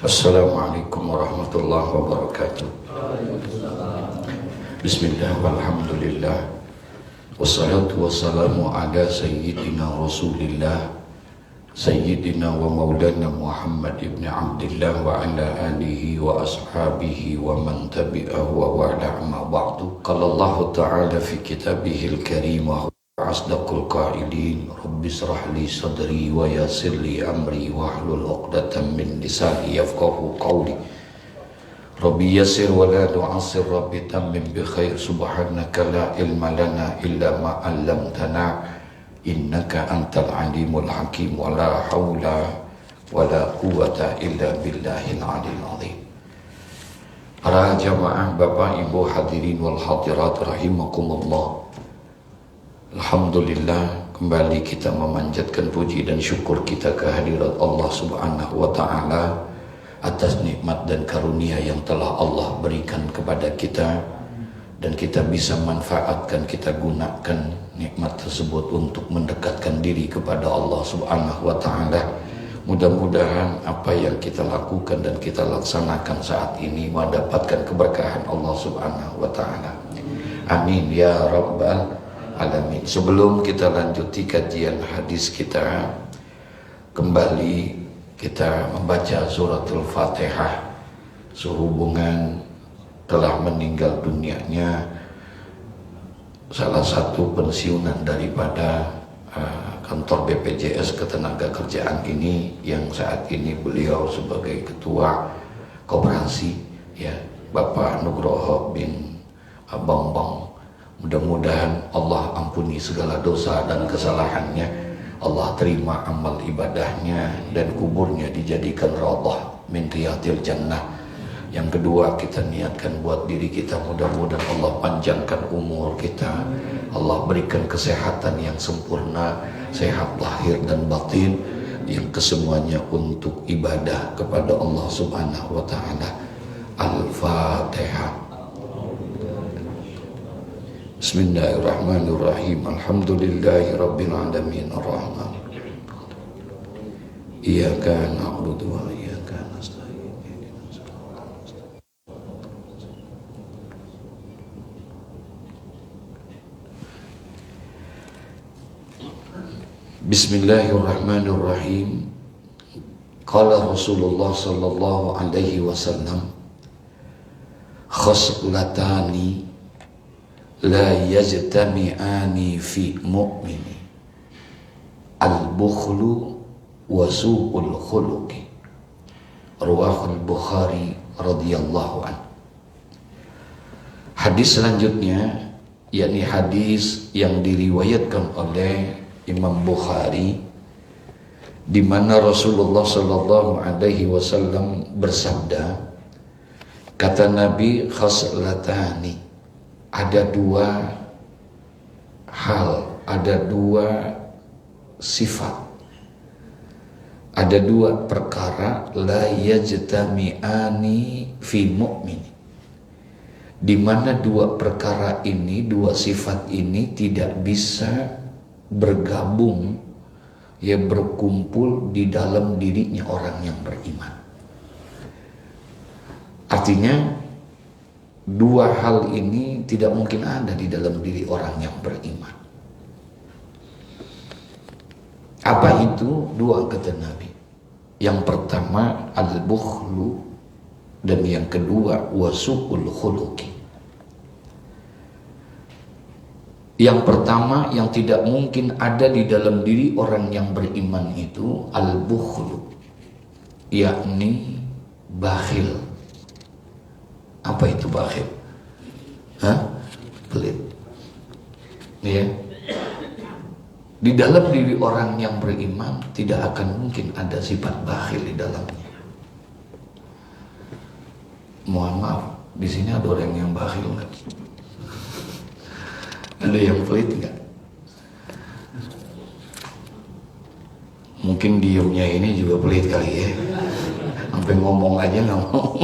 Assalamualaikum warahmatullahi wabarakatuh. Bismillah walhamdulillah. Wassalatu wassalamu ala sayyidina rasulillah Sayyidina wa maulana Muhammad ibn Abdillah wa ala alihi wa ashabihi wa man tabi'ahu wa wa'ala amma ba'du. Qala Allah ta'ala fi kitabihil karim wa asdaqul qailin rabbi israh li sadri wa yassir li amri wahlul 'uqdatam min lisani yafqahu qawli rabbi yassir wa la tu'assir rabbi tammim bi khair subhanaka la ilma lana illa ma 'allamtana innaka antal alimul hakim wa la hawla wa la quwwata illa billahil aliyil azim. Para jamaah Bapak Ibu hadirin wal hadirat rahimakumullah. Alhamdulillah, kembali kita memanjatkan puji dan syukur kita kehadirat Allah Subhanahu wa taala atas nikmat dan karunia yang telah Allah berikan kepada kita, dan kita bisa manfaatkan, kita gunakan nikmat tersebut untuk mendekatkan diri kepada Allah Subhanahu wa taala. Mudah-mudahan apa yang kita lakukan dan kita laksanakan saat ini mendapatkan keberkahan Allah Subhanahu wa taala. Amin ya rabbal alamin. Sebelum kita lanjuti kajian hadis kita, kembali kita membaca suratul Fatihah sehubungan telah meninggal dunianya salah satu pensiunan daripada kantor BPJS Ketenagakerjaan ini, yang saat ini beliau sebagai ketua koperasi, ya, Bapak Nugroho bin Bambang. Mudah-mudahan Allah ampuni segala dosa dan kesalahannya, Allah terima amal ibadahnya, dan kuburnya dijadikan raudhah min riyadil jannah. Yang kedua, kita niatkan buat diri kita, mudah-mudahan Allah panjangkan umur kita, Allah berikan kesehatan yang sempurna, sehat lahir dan batin, yang kesemuanya untuk ibadah kepada Allah Subhanahu wa taala. Al-Fatihah. Bismillahirrahmanirrahim. Alhamdulillahi rabbil alamin arrahman. Iyyaka na'budu wa iyyaka nasta'in. Bismillahirrahmanirrahim. Qala Rasulullah sallallahu alaihi wasallam, khaslatani la yajtami'ani fi mu'mini, al-bukhlu wa su'ul khuluqi. Rawahul Bukhari radhiyallahu anhu. Hadis selanjutnya, yakni hadis yang diriwayatkan oleh Imam Bukhari, di mana Rasulullah sallallahu alaihi wasallam bersabda, kata Nabi, khaslatani, ada dua hal, ada dua sifat, ada dua perkara, la yajtami'ani fi mu'min, di mana dua perkara ini, dua sifat ini tidak bisa bergabung, ya, berkumpul di dalam dirinya orang yang beriman. Artinya dua hal ini tidak mungkin ada di dalam diri orang yang beriman. Apa itu dua, kata Nabi? Yang pertama al-bukhlu, dan yang kedua wasu'ul khuluqi. Yang pertama yang tidak mungkin ada di dalam diri orang yang beriman itu al-bukhlu, yakni bakhil. Apa itu bakhil? Pelit. Ya. Di dalam diri orang yang beriman tidak akan mungkin ada sifat bakhil di dalamnya. Mohon maaf, di sini ada orang yang bakhil nggak? Ada yang pelit nggak? Mungkin diemnya ini juga pelit kali ya. Sampai ngomong aja nggak mau.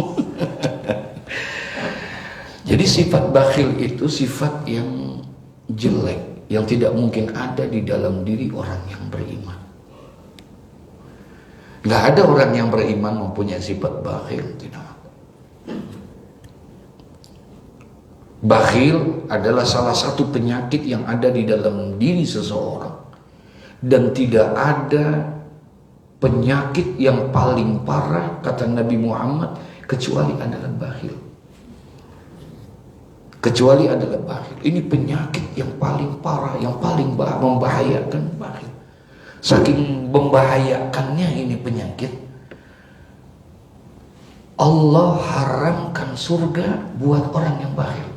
Jadi sifat bakhil itu sifat yang jelek, yang tidak mungkin ada di dalam diri orang yang beriman. Nggak ada orang yang beriman mempunyai sifat bakhil, tidak. Bakhil adalah salah satu penyakit yang ada di dalam diri seseorang, dan tidak ada penyakit yang paling parah, kata Nabi Muhammad, kecuali adalah bakhil. Kecuali adalah bakhil. Ini penyakit yang paling parah, yang paling membahayakan, bakhil. Saking membahayakannya ini penyakit, Allah haramkan surga buat orang yang bakhil.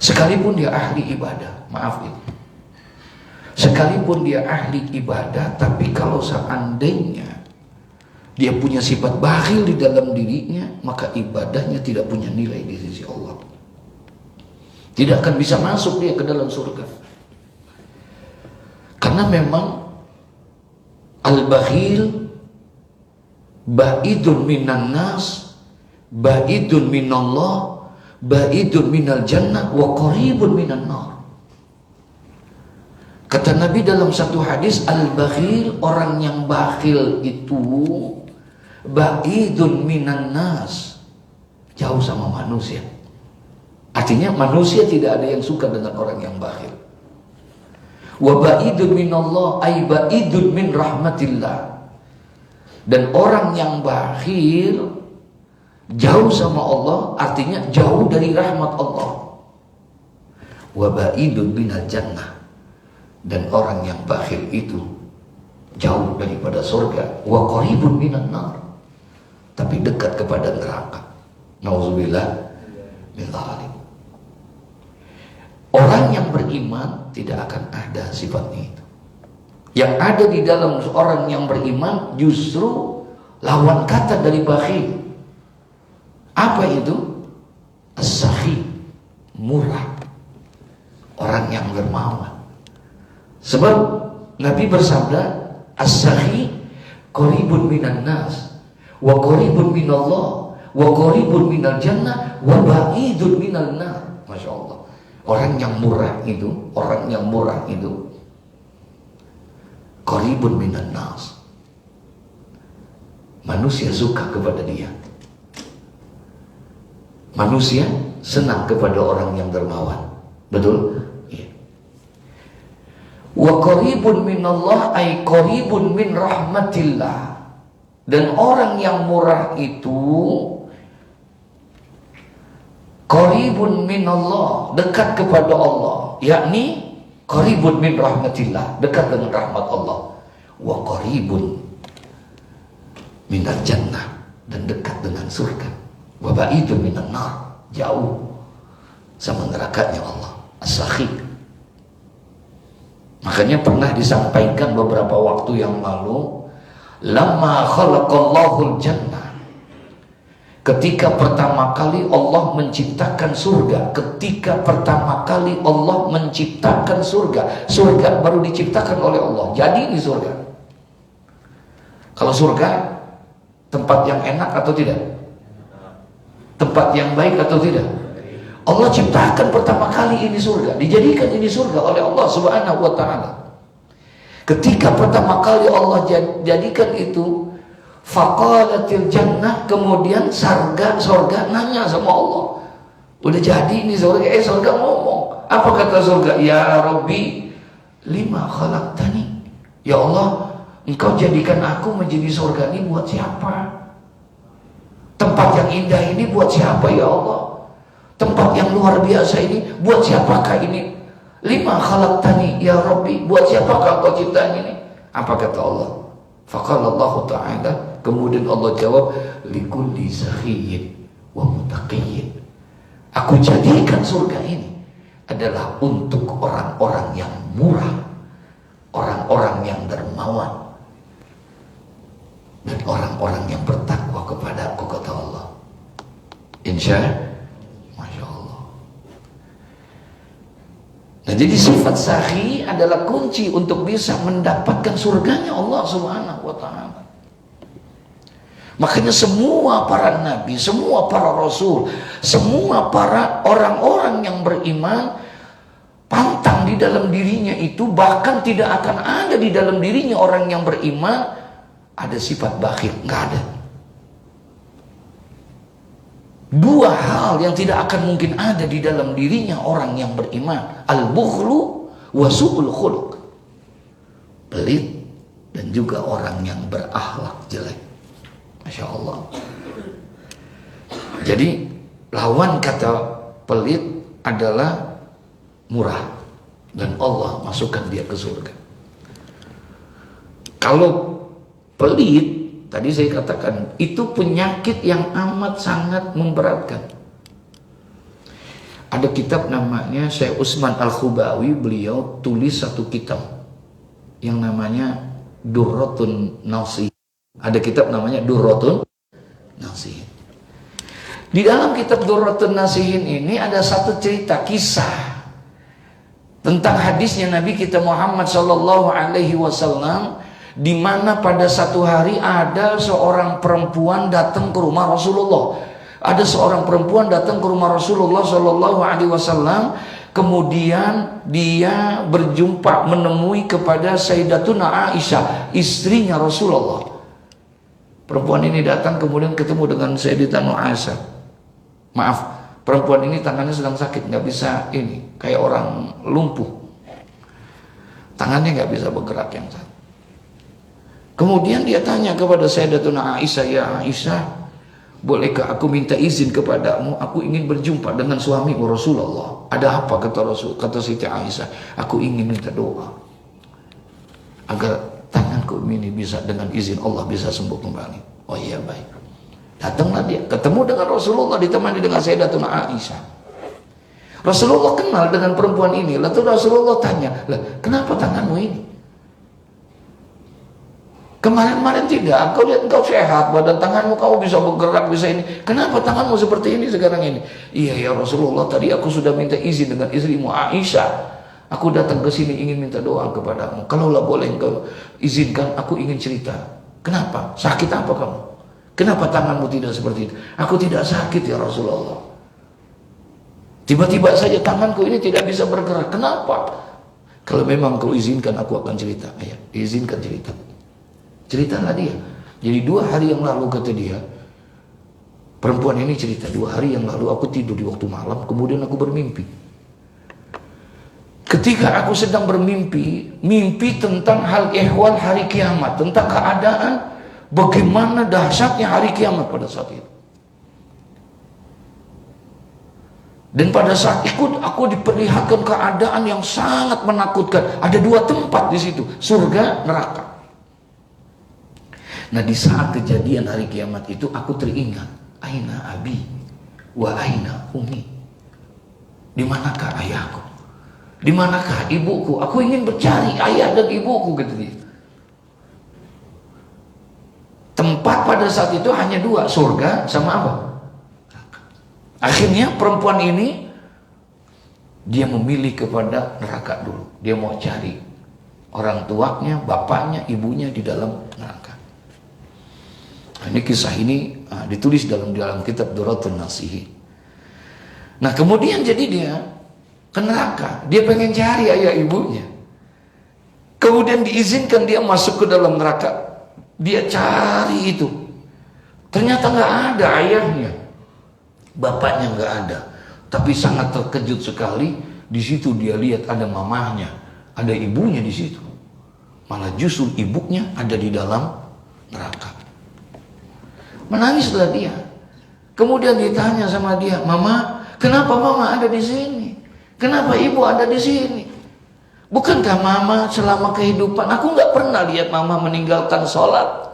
Sekalipun dia ahli ibadah, maaf ini. Sekalipun dia ahli ibadah, tapi kalau seandainya dia punya sifat bakhil di dalam dirinya, maka ibadahnya tidak punya nilai di sisi Allah. Tidak akan bisa masuk dia ke dalam surga. Karena memang al-bakhil ba'idun minan nas, ba'idun minallah, ba'idun minal jannah, wa qaribun minan nar. Kata Nabi dalam satu hadis, al-bakhil, orang yang bakhil itu ba'idun minan nas, jauh sama manusia. Artinya manusia tidak ada yang suka dengan orang yang bakhil. Wa ba'idun minallah, ay ba'idun min rahmatillah. Dan orang yang bakhil jauh sama Allah, artinya jauh dari rahmat Allah. Wa ba'idun minal jannah. Dan orang yang bakhil itu jauh daripada surga. Wa qaribun minan nar, tapi dekat kepada neraka. Nauzubillah min dzalik. Orang yang beriman tidak akan ada sifatnya itu. Yang ada di dalam orang yang beriman justru lawan kata dari bakhil. Apa itu? As-sakhi, murah. Orang yang dermawan. Sebab Nabi bersabda, as-sakhi qaribun minan nas, wa qaribun minallah, wa qaribun minal jannah, wa ba'idun minal nar. Masya Allah. Orang yang murah itu, orang yang murah itu qaribun minan nas. Manusia suka kepada dia. Manusia senang kepada orang yang dermawan. Betul? Iya. Wa qaribun minallah, ay qaribun min rahmatillah. Dan orang yang murah itu qaribun minallah, dekat kepada Allah, yakni qaribun min rahmatillah, dekat dengan rahmat Allah. Wa qaribun minal jannah, dan dekat dengan surga. Wa ba'idun minan nar, jauh sama nerakanya Allah. As-sakhi. Makanya pernah disampaikan beberapa waktu yang lalu, lamma khalaqallahul jannah, ketika pertama kali Allah menciptakan surga, ketika pertama kali Allah menciptakan surga, surga baru diciptakan oleh Allah. Jadi ini surga. Kalau surga tempat yang enak atau tidak? Tempat yang baik atau tidak? Allah ciptakan pertama kali ini surga, dijadikan ini surga oleh Allah Subhanahu wa ta'ala. Ketika pertama kali Allah jadikan itu, faqalatil jannah, kemudian surga nanya sama Allah, udah jadi ini surga? Surga ngomong, apa kata surga? Ya Rabbi, lima khalaqtani, ya Allah, engkau jadikan aku menjadi surga ini buat siapa? Tempat yang indah ini buat siapa ya Allah? Tempat yang luar biasa ini buat siapakah ini? Lima khalaqtani ya Rabbi, buat siapakah kau ciptaan ini? Apa kata Allah? Faqala Allah Ta'ala, kemudian Allah jawab, likulli sakhiyyin wa mutaqiyyin. Aku jadikan surga ini adalah untuk orang-orang yang murah, orang-orang yang dermawan, dan orang-orang yang bertakwa kepada aku, kata Allah. Masya Allah. Nah, jadi sifat sakhi adalah kunci untuk bisa mendapatkan surganya Allah Subhanahu wa ta'ala. Makanya semua para nabi, semua para rasul, semua para orang-orang yang beriman, pantang di dalam dirinya itu, bahkan tidak akan ada di dalam dirinya orang yang beriman ada sifat bakhil, nggak ada. Dua hal yang tidak akan mungkin ada di dalam dirinya orang yang beriman, al-bukhlu wa su'ul khuluq, pelit dan juga orang yang berakhlak jelek. Masya Allah. Jadi lawan kata pelit adalah murah, dan Allah masukkan dia ke surga. Kalau pelit, tadi saya katakan, itu penyakit yang amat sangat memberatkan. Ada kitab namanya Syekh Utsman Al-Khubawi, beliau tulis satu kitab yang namanya Durratun Nasihin. Ada kitab namanya Durratun Nasihin. Di dalam kitab Durratun Nasihin ini ada satu cerita, kisah tentang hadisnya Nabi kita Muhammad sallallahu alaihi wasallam, di mana pada satu hari ada seorang perempuan datang ke rumah Rasulullah. Ada seorang perempuan datang ke rumah Rasulullah sallallahu alaihi wasallam, kemudian dia berjumpa, menemui kepada Sayyidatuna Aisyah, istrinya Rasulullah. Perempuan ini datang kemudian ketemu dengan Sayyidatuna Aisyah. Maaf, perempuan ini tangannya sedang sakit, nggak bisa ini, kayak orang lumpuh. Tangannya nggak bisa bergerak yang satu. Kemudian dia tanya kepada Sayyidatuna Aisyah, ya Aisyah, bolehkah aku minta izin kepadamu? Aku ingin berjumpa dengan suamiku Rasulullah. Ada apa? Kata Siti Aisyah, aku ingin minta doa agar tanganku ini bisa dengan izin Allah bisa sembuh kembali. Oh iya, baik. Datanglah dia, ketemu dengan Rasulullah, ditemani dengan Sayyidatuna Aisyah. Rasulullah kenal dengan perempuan ini. Lalu Rasulullah tanya, lah, kenapa tanganmu ini? Kemarin-kemarin tidak, engkau lihat engkau sehat, badan tanganmu kamu bisa bergerak, bisa ini. Kenapa tanganmu seperti ini sekarang ini? Iya ya Rasulullah, tadi aku sudah minta izin dengan istrimu Aisyah. Aku datang ke sini ingin minta doa kepadamu. Kalaulah boleh engkau izinkan, aku ingin cerita. Kenapa? Sakit apa kamu? Kenapa tanganmu tidak seperti itu? Aku tidak sakit ya Rasulullah. Tiba-tiba saja tanganku ini tidak bisa bergerak. Kenapa? Kalau memang kau izinkan, aku akan cerita. Ayah, diizinkan cerita. Ceritalah dia. Jadi 2 hari yang lalu, kata dia, perempuan ini cerita, 2 hari yang lalu aku tidur di waktu malam, kemudian aku bermimpi. Ketika aku sedang bermimpi, mimpi tentang hal ehwal hari kiamat, tentang keadaan bagaimana dahsyatnya hari kiamat pada saat itu. Dan pada saat itu aku diperlihatkan keadaan yang sangat menakutkan. Ada 2 tempat di situ, surga, neraka. Nah, di saat kejadian hari kiamat itu aku teringat, aina abi wa aina umi. Di manakah ayahku? Di manakah ibuku? Aku ingin mencari ayah dan ibuku, gitu dia. Tempat pada saat itu hanya 2, surga sama apa? Akhirnya perempuan ini dia memilih kepada neraka dulu. Dia mau cari orang tuanya, bapaknya, ibunya di dalam neraka. Nah, ini kisah ini ditulis dalam kitab Durratun Nasihin. Nah, kemudian jadi dia ke neraka. Dia pengen cari ayah ibunya. Kemudian diizinkan dia masuk ke dalam neraka. Dia cari itu. Ternyata nggak ada ayahnya. Bapaknya nggak ada. Tapi sangat terkejut sekali. Di situ dia lihat ada mamahnya. Ada ibunya di situ. Malah justru ibunya ada di dalam neraka. Menangislah dia. Kemudian ditanya sama dia, Mama, kenapa Mama ada di sini? Kenapa Ibu ada di sini? Bukankah Mama selama kehidupan, aku nggak pernah lihat Mama meninggalkan sholat.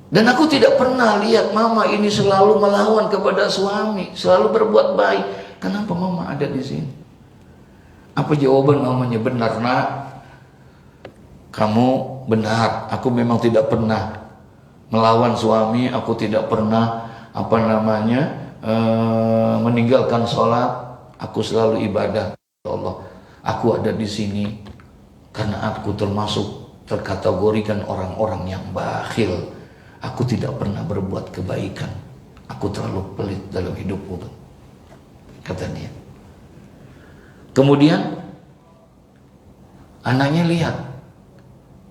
Dan aku tidak pernah lihat Mama ini selalu melawan kepada suami, selalu berbuat baik. Kenapa Mama ada di sini? Apa jawaban mamanya? Benar, Nak. Kamu benar. Aku memang tidak pernah melawan suami, aku tidak pernah meninggalkan sholat, aku selalu ibadah. Allah, aku ada di sini karena aku terkategorikan orang-orang yang bakhil. Aku tidak pernah berbuat kebaikan, aku terlalu pelit dalam hidupku, kata dia. Kemudian anaknya lihat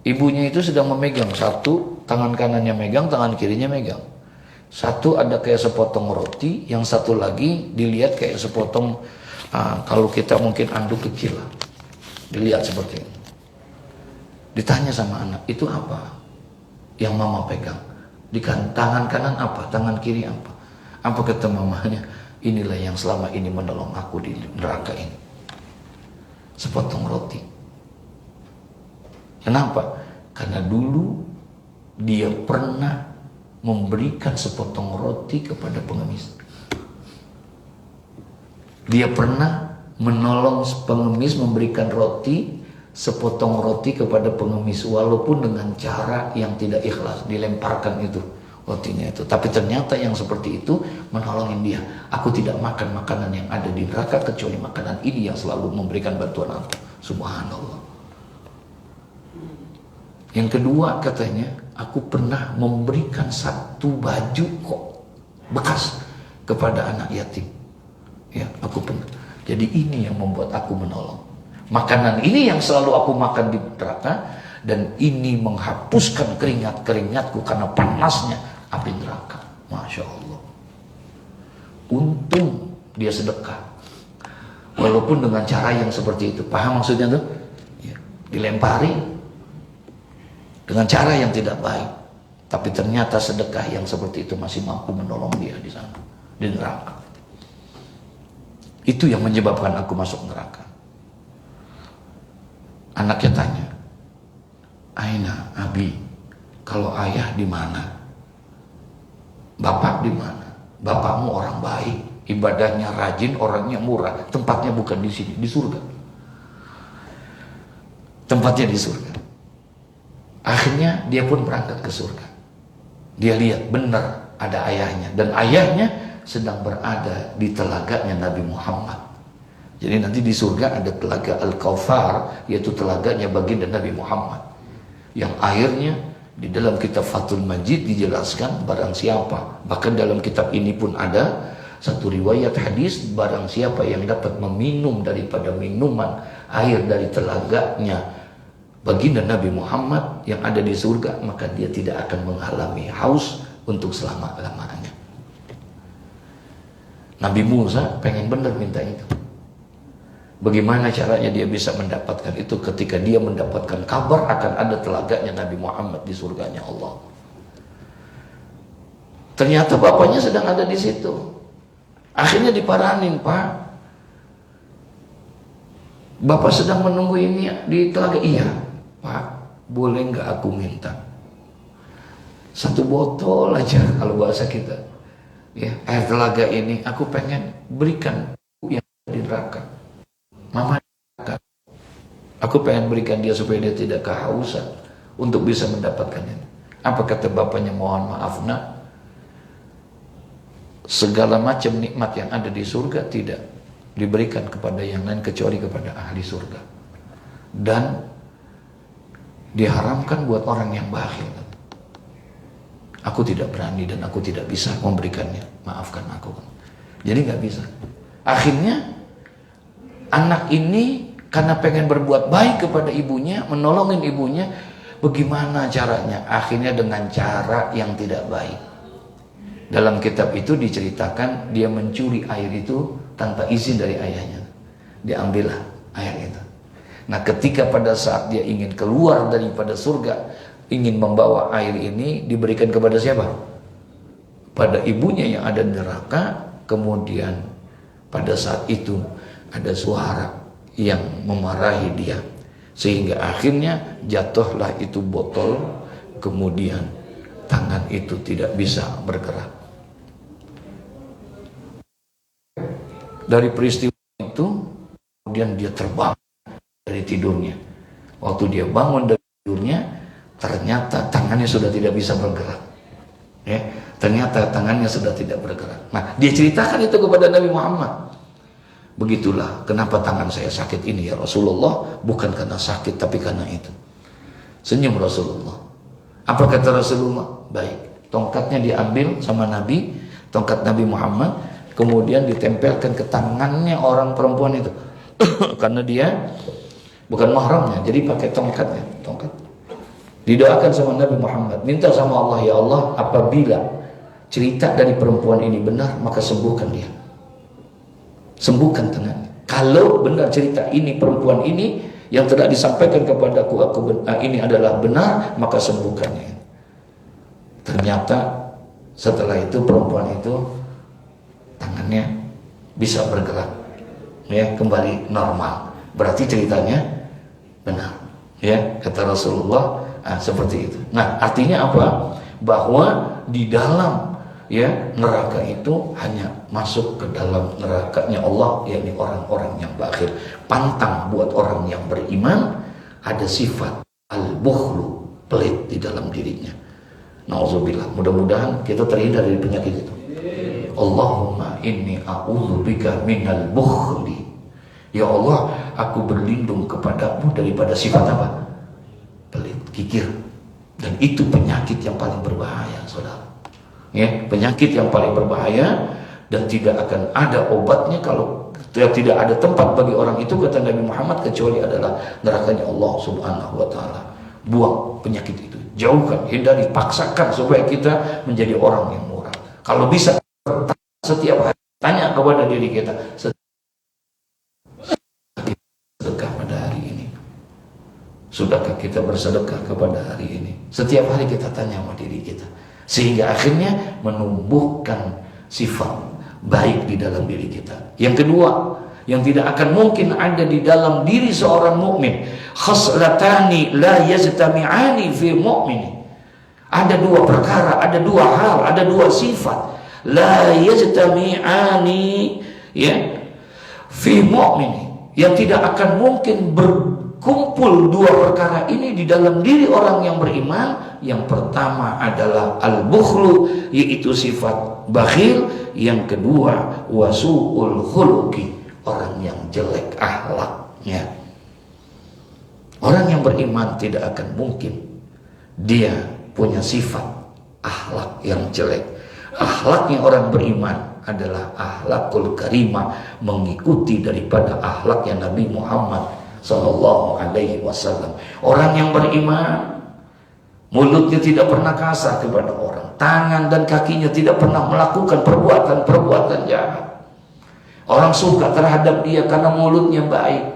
ibunya itu sedang memegang, satu tangan kanannya megang, tangan kirinya megang. Satu ada kayak sepotong roti, yang satu lagi dilihat kayak sepotong kalau kita mungkin anduk kecil lah. Dilihat seperti ini. Ditanya sama anak, itu apa yang mama pegang? Di tangan kanan apa? Tangan kiri apa? Apa kata mamanya? Inilah yang selama ini menolong aku di neraka ini. Sepotong roti. Kenapa? Karena dulu dia pernah memberikan sepotong roti kepada pengemis. Dia pernah menolong pengemis, memberikan roti, sepotong roti kepada pengemis, walaupun dengan cara yang tidak ikhlas, dilemparkan itu rotinya itu. Tapi ternyata yang seperti itu menolongin dia. Aku tidak makan makanan yang ada di neraka kecuali makanan ini yang selalu memberikan bantuan aku. Subhanallah. Yang kedua katanya, aku pernah memberikan satu baju kok bekas kepada anak yatim. Ya, aku pernah. Jadi ini yang membuat aku menolong. Makanan ini yang selalu aku makan di neraka, dan ini menghapuskan keringat-keringatku karena panasnya api neraka. Masya Allah. Untung dia sedekah, walaupun dengan cara yang seperti itu. Paham maksudnya tuh? Ya, dilempari dengan cara yang tidak baik, tapi ternyata sedekah yang seperti itu masih mampu menolong dia di sana, di neraka. Itu yang menyebabkan aku masuk neraka. Anaknya tanya, Aina Abi, kalau ayah di mana? Bapak di mana? Bapakmu orang baik, ibadahnya rajin, orangnya murah. Tempatnya bukan di sini, di surga. Tempatnya di surga. Akhirnya dia pun berangkat ke surga. Dia lihat benar ada ayahnya, dan ayahnya sedang berada di telaganya Nabi Muhammad. Jadi nanti di surga ada telaga Al-Kautsar, yaitu telaganya baginda Nabi Muhammad, yang airnya di dalam kitab Fathul Majid dijelaskan barang siapa, bahkan dalam kitab ini pun ada satu riwayat hadis, barang siapa yang dapat meminum daripada minuman air dari telaganya baginda Nabi Muhammad yang ada di surga, maka dia tidak akan mengalami haus untuk selama-lamanya. Nabi Musa pengen benar minta itu. Bagaimana caranya dia bisa mendapatkan itu ketika dia mendapatkan kabar akan ada telaganya Nabi Muhammad di surganya Allah. Ternyata bapaknya sedang ada di situ. Akhirnya diparanin, Pak. Bapak sedang menunggu ini di telaga. Iya, Pak. Boleh nggak aku minta satu botol aja, kalau bahasa kita, ya, air telaga ini aku pengen berikan yang di neraka. Mama, aku pengen berikan dia supaya dia tidak kehausan untuk bisa mendapatkannya. Apa kata bapaknya? Mohon maaf nak, segala macam nikmat yang ada di surga tidak diberikan kepada yang lain kecuali kepada ahli surga, dan diharamkan buat orang yang bakhil. Aku tidak berani dan aku tidak bisa memberikannya, maafkan aku. Jadi nggak bisa. Akhirnya anak ini karena pengen berbuat baik kepada ibunya, menolongin ibunya, bagaimana caranya? Akhirnya dengan cara yang tidak baik. Dalam kitab itu diceritakan dia mencuri air itu tanpa izin dari ayahnya. Diambillah air itu. Nah, ketika pada saat dia ingin keluar daripada surga, ingin membawa air ini, diberikan kepada siapa? Pada ibunya yang ada di neraka. Kemudian pada saat itu ada suara yang memarahi dia, sehingga akhirnya jatuhlah itu botol, kemudian tangan itu tidak bisa bergerak. Dari peristiwa itu kemudian dia terbang dari tidurnya. Waktu dia bangun dari tidurnya, ternyata tangannya sudah tidak bisa bergerak. Ya, ternyata tangannya sudah tidak bergerak. Nah, dia ceritakan itu kepada Nabi Muhammad. Begitulah kenapa tangan saya sakit ini ya Rasulullah, bukan karena sakit tapi karena itu. Senyum Rasulullah. Apa kata Rasulullah? Baik. Tongkatnya diambil sama Nabi, tongkat Nabi Muhammad, kemudian ditempelkan ke tangannya orang perempuan itu. karena dia bukan mahramnya, jadi pakai tongkatnya, tongkat. Didoakan sama Nabi Muhammad, minta sama Allah, ya Allah, apabila cerita dari perempuan ini benar, maka sembuhkan dia, sembuhkan tangannya. Kalau benar cerita ini, perempuan ini yang tidak disampaikan kepadaku, ini adalah benar, maka sembuhkannya. Ternyata setelah itu perempuan itu tangannya bisa bergerak, ya, kembali normal. Berarti ceritanya benar, ya, kata Rasulullah. Seperti itu. Nah, artinya apa? Bahwa di dalam, ya, neraka itu hanya masuk ke dalam nerakanya Allah, yakni orang-orang yang bakhil. Pantang buat orang yang beriman ada sifat al-bukhlu, pelit di dalam dirinya. Nauzubillah. Mudah-mudahan kita terhindar dari penyakit itu. Allahumma inni a'udzubika minal bukhli. Ya Allah, aku berlindung kepadamu daripada sifat apa? Pelit, kikir. Dan itu penyakit yang paling berbahaya, saudara. Ya, penyakit yang paling berbahaya, dan tidak akan ada obatnya kalau tidak ada tempat bagi orang itu, kata Nabi Muhammad, kecuali adalah nerakanya Allah Subhanahu wa taala. Buang penyakit itu, jauhkan, hindari, paksakan supaya kita menjadi orang yang murah. Kalau bisa setiap hari tanya kepada diri kita, sedekah pada hari ini. Sudahkah kita bersedekah kepada hari ini? Setiap hari kita tanya sama diri kita, sehingga akhirnya menumbuhkan sifat baik di dalam diri kita. Yang kedua, yang tidak akan mungkin ada di dalam diri seorang mukmin, khaslatani la yajtami'ani fi mu'mini. Ada dua perkara, ada dua hal, ada dua sifat, la yajtami'ani, ya, fi mu'mini, yang tidak akan mungkin berkumpul dua perkara ini di dalam diri orang yang beriman. Yang pertama adalah al-bukhlu, yaitu sifat bakhil. Yang kedua wasu'ul khuluqi, orang yang jelek akhlaknya. Orang yang beriman tidak akan mungkin dia punya sifat akhlak yang jelek. Akhlaknya orang beriman adalah akhlakul karimah, mengikuti daripada akhlaknya Nabi Muhammad sallallahu alaihi wasallam. Orang yang beriman, mulutnya tidak pernah kasar kepada orang, tangan dan kakinya tidak pernah melakukan perbuatan-perbuatan jahat. Orang suka terhadap dia karena mulutnya baik,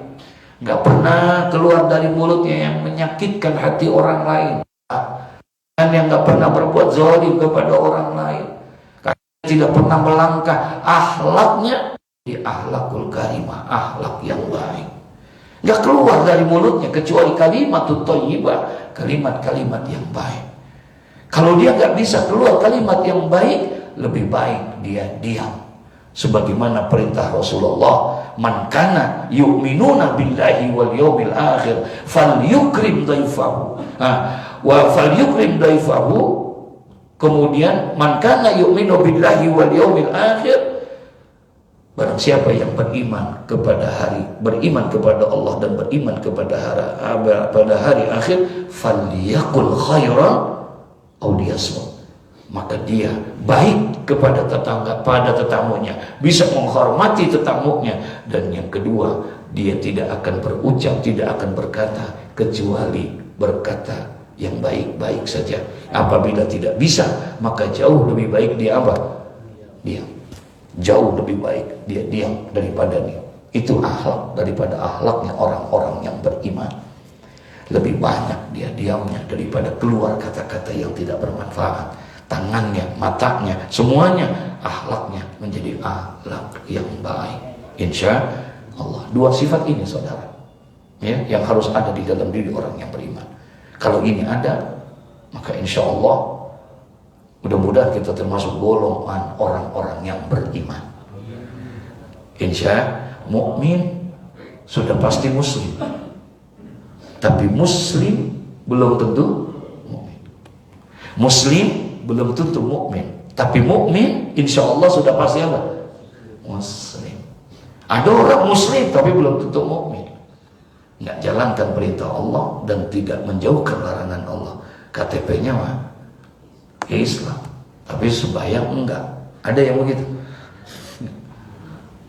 nggak pernah keluar dari mulutnya yang menyakitkan hati orang lain, dan yang nggak pernah berbuat zalim kepada orang lain, karena tidak pernah melangkah. Akhlaknya di akhlakul karimah, akhlak yang baik. Nggak keluar dari mulutnya kecuali kalimatut thayyibah, kalimat-kalimat yang baik. Kalau dia nggak bisa keluar kalimat yang baik, lebih baik dia diam. Sebagaimana perintah Rasulullah, man kana yu'minuna billahi wal yawmil akhir falyukrim dhaifahu. Wa falyukrim dhaifahu. Kemudian man kana yu'minu billahi wal yawmil akhir, barang siapa yang beriman kepada Allah dan beriman pada hari akhir, falyaqul khairan aw liyasmut, maka dia baik kepada tetamunya, bisa menghormati tetamunya, dan yang kedua, dia tidak akan berucap, tidak akan berkata kecuali berkata yang baik-baik saja. Apabila tidak bisa, maka jauh lebih baik dia apa? Diam. Jauh lebih baik dia diam daripada dia. Itu akhlak daripada akhlaknya orang-orang yang beriman. Lebih banyak dia diamnya daripada keluar kata-kata yang tidak bermanfaat. Tangannya, matanya, semuanya akhlaknya menjadi akhlak yang baik. Insya Allah. Dua sifat ini, saudara, ya, yang harus ada di dalam diri orang yang beriman. Kalau ini ada, maka insya Allah mudah-mudahan kita termasuk golongan orang-orang yang beriman. Insya mukmin sudah pasti muslim, tapi muslim belum tentu mukmin. Muslim belum tentu mukmin, tapi mukmin insya Allah sudah pasti apa? Muslim. Ada orang muslim tapi belum tentu mukmin, nggak jalankan perintah Allah dan tidak menjauhkan larangan Allah. KTP-nya mah Islam, tapi sembahyang enggak. Ada yang begitu.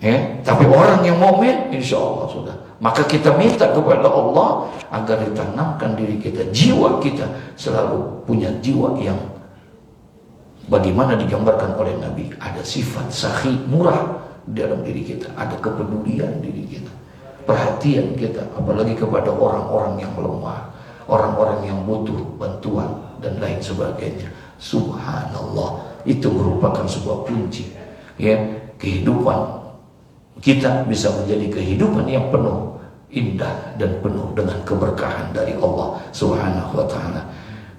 Ya, tapi orang yang mukmin insya Allah sudah. Maka kita minta kepada Allah agar ditanamkan diri kita, jiwa kita selalu punya jiwa yang bagaimana digambarkan oleh Nabi, ada sifat sakhi, murah di dalam diri kita, ada kepedulian diri kita, perhatian kita apalagi kepada orang-orang yang lemah, orang-orang yang butuh bantuan dan lain sebagainya. Subhanallah, itu merupakan sebuah kunci ya, kehidupan kita bisa menjadi kehidupan yang penuh indah dan penuh dengan keberkahan dari Allah Subhanahu wa taala.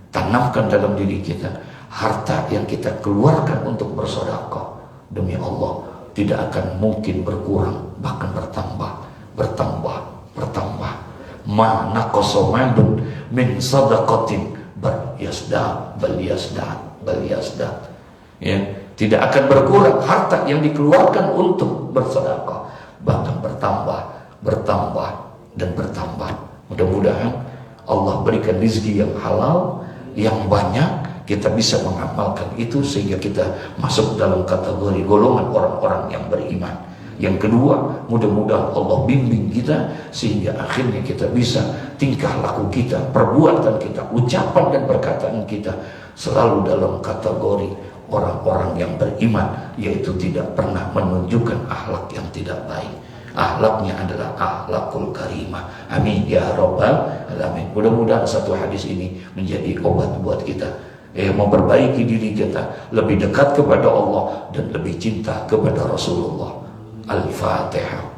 Tanamkan dalam diri kita, harta yang kita keluarkan untuk bersedekah demi Allah tidak akan mungkin berkurang, bahkan bertambah. Ma naqasa malun min sadaqatin bal yasdad. Ya, tidak akan berkurang harta yang dikeluarkan untuk bersedekah, bahkan bertambah dan bertambah. Mudah-mudahan Allah berikan rezeki yang halal, yang banyak, kita bisa mengamalkan itu sehingga kita masuk dalam kategori golongan orang-orang yang beriman. Yang kedua, mudah-mudahan Allah bimbing kita sehingga akhirnya kita bisa tingkah laku kita, perbuatan kita, ucapan dan perkataan kita selalu dalam kategori orang-orang yang beriman, yaitu tidak pernah menunjukkan akhlak yang tidak baik. Akhlaknya adalah akhlakul karimah. Amin ya rabbal alamin. Mudah-mudahan satu hadis ini menjadi obat buat kita, memperbaiki diri kita, lebih dekat kepada Allah dan lebih cinta kepada Rasulullah. Al-Fatihah.